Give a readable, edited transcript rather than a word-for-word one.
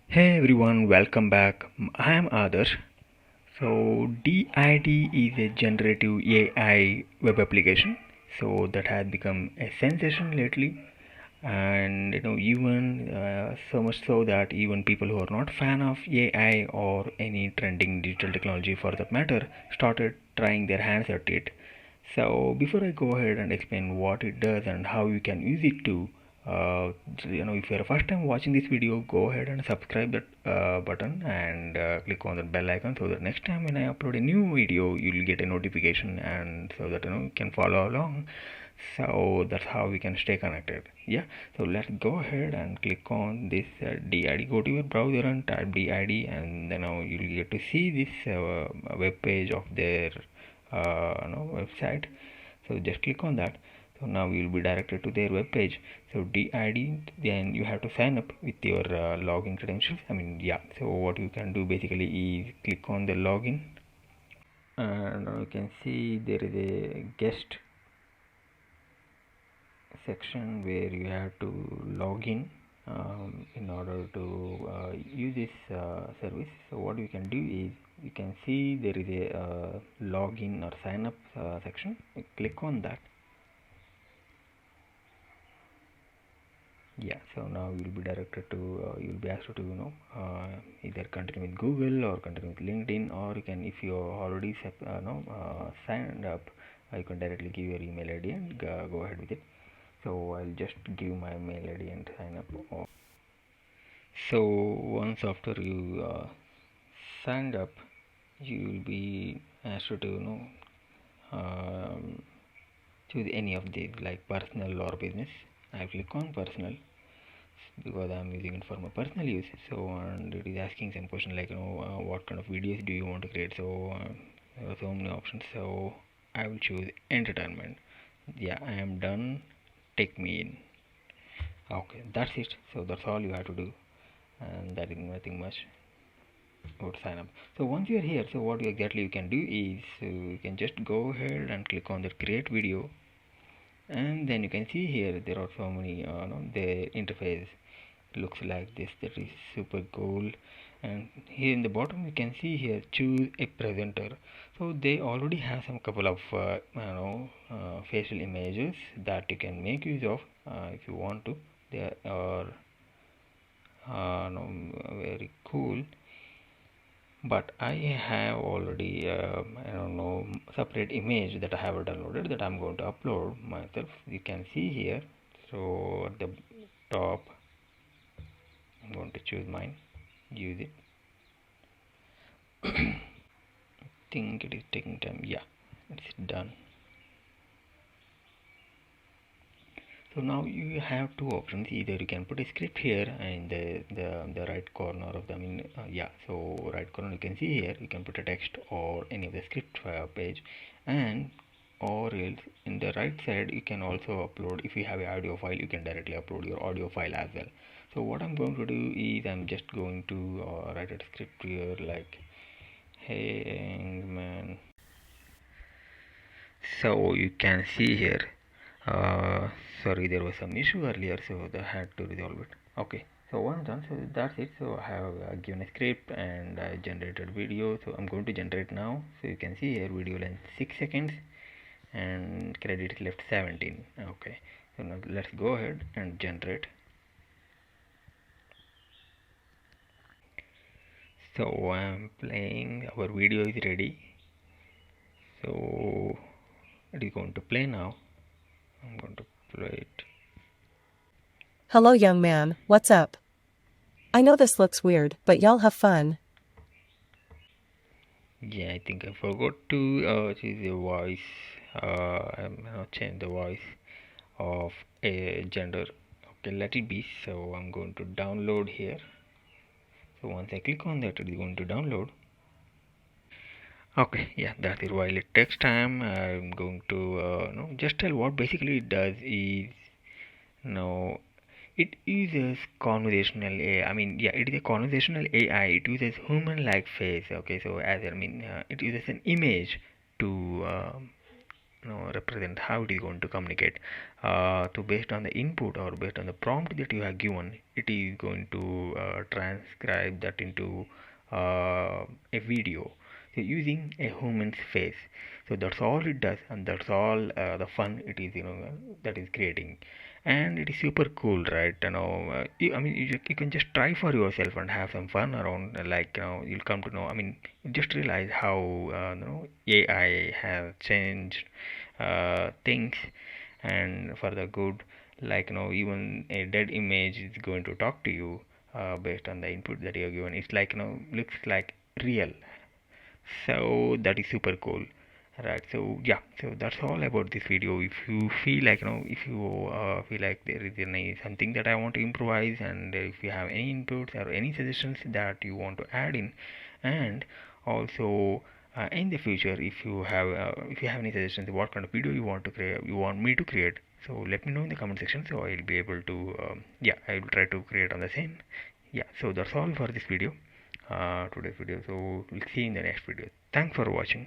Hey everyone, welcome back. I am Adarsh. So DID is a generative AI web application. So that has become a sensation lately, and even so much so that even people who are not fan of AI or any trending digital technology for that matter started trying their hands at it. So before I go ahead and explain what it does and how you can use it to, if you're first time watching this video, go ahead and subscribe that button and click on the bell icon so that next time when I upload a new video, you'll get a notification and so that you can follow along. So that's how we can stay connected. Yeah. So let's go ahead and click on this DID. Go to your browser and type DID, and then now you'll get to see this web page of their website. So just click on that. So now you will be directed to their web page. So DID, then you have to sign up with your login credentials. Yeah. So what you can do basically is click on the login, and now you can see there is a guest section where you have to log in order to use this service. So what you can do is you can see there is a login or sign up section. You click on that. Yeah, so now you'll be directed to you'll be asked to either continue with Google or continue with LinkedIn, or you can, if you already signed up, you can directly give your email ID and go ahead with it. So I'll just give my mail ID and sign up. So once after you signed up, you will be asked to um, choose any of these like personal or business. I click on personal because I'm using it for my personal use. So and it is asking some question like what kind of videos do you want to create. So there are so many options. So I will choose entertainment. Yeah, I am done. Take me in. Okay, that's it. So that's all you have to do, and that is nothing much. Would sign up. So once you are here, so what exactly you can do is you can just go ahead and click on the create video, and then you can see here there are so many the interface looks like this. That is super cool. And here in the bottom you can see here choose a presenter. So they already have some couple of facial images that you can make use of if you want to. They are no, very cool, but I have already I don't know separate image that I have downloaded that I'm going to upload myself. You can see here. So at the top I'm going to choose mine, use it. I think it is taking time. Yeah, it's done. So now you have two options. Either you can put a script here in the right corner of the yeah, so right corner you can see here you can put a text or any of the script page, and or else in the right side you can also upload. If you have an audio file, you can directly upload your audio file as well. So what I'm going to do is I'm just going to write a script here like, hey man. So you can see here, uh, sorry, there was some issue earlier, so I had to resolve it. Okay, so once done, so that's it. So I have given a script and I generated video. So I'm going to generate now. So you can see here video length 6 seconds and credit left 17. Okay, so now let's go ahead and generate. So I'm playing, our video is ready, so it is going to play now. I'm going to play it. Hello, young man, what's up? I know this looks weird, but y'all have fun. Yeah, I think I forgot to choose the voice. I'm gonna change the voice of a gender. Okay, let it be. So I'm going to download here. So once I click on that, it is going to download. Okay, yeah, that is. While it takes time, I'm going to just tell what basically it does is no. It uses conversational AI. Yeah, it is a conversational AI. It uses human-like face. Okay, so as it uses an image to represent how it is going to communicate. So based on the input or based on the prompt that you have given, it is going to transcribe that into a video, so using a human's face. So that's all it does, and that's all the fun it is, that is creating. And it is super cool, right? I mean, you can just try for yourself and have some fun around, like, you'll come to know, I mean, you just realize how AI has changed things, and for the good. Like, even a dead image is going to talk to you based on the input that you have given. It's like, looks like real. So that is super cool, right? So yeah, so that's all about this video. If you feel like, if you feel like there is any something that I want to improvise, and if you have any inputs or any suggestions that you want to add in, and also in the future, if you have any suggestions what kind of video you want to create, you want me to create, so let me know in the comment section, so I'll be able to yeah, I will try to create on the same. Yeah, so that's all for this video, today's video. So we'll see you in the next video. Thanks for watching.